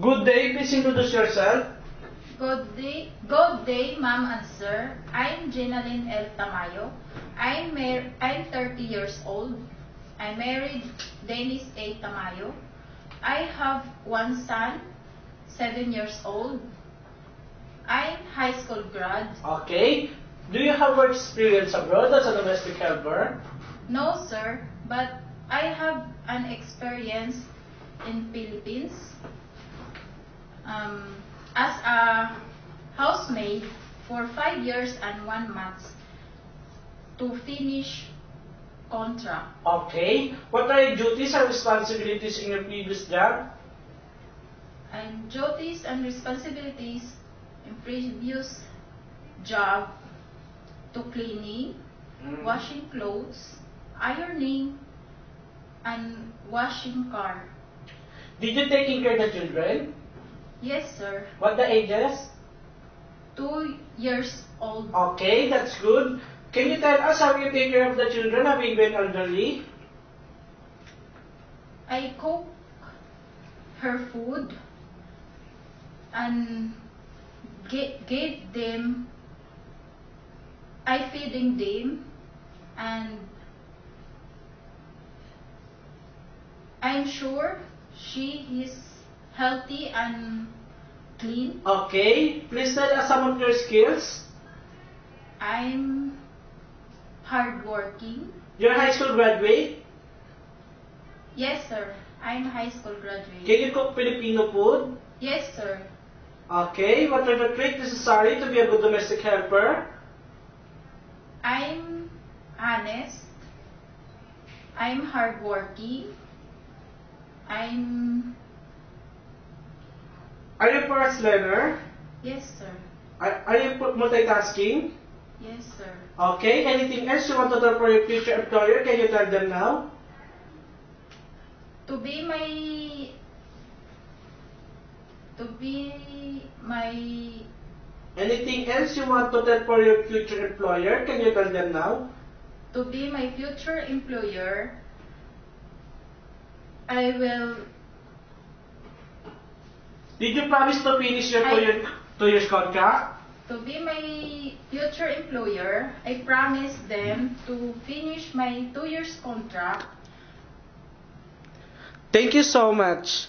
Good day, please introduce yourself. Good day, ma'am and sir. I'm Jenaline L. Tamayo. I'm 30 years old. I married Dennis A. Tamayo. I have one son, 7 years old. I'm high school grad. Okay. Do you have work experience abroad as a domestic helper? No, sir, but I have an experience in Philippines as a housemaid for 5 years and 1 month to finish contract. Okay. What are your duties and responsibilities in your previous job? And duties and responsibilities in previous job to cleaning, washing clothes, ironing, and washing car. Did you take care of the children? Yes, sir. What the ages? 2 years old. Okay, that's good. Can you tell us how you take care of the children having been elderly? I cook her food and gave them, I feeding them, and I'm sure she is healthy and clean. Okay. Please tell us some of your skills. I'm hardworking. You're a high school graduate. Yes, sir. I'm high school graduate. Can you cook Filipino food? Yes, sir. Okay. What are the traits necessary to be a good domestic helper? I'm honest. I'm hardworking. Are you a fast learner? Yes, sir. Are you multitasking? Yes, sir. Okay. Anything else you want to tell for your future employer? Can you tell them now? To be my Anything else you want to tell for your future employer? Can you tell them now? to be my future employer, I will. Did you promise to finish your 2 years contract? To be my future employer, I promise them to finish my 2 years contract. Thank you so much.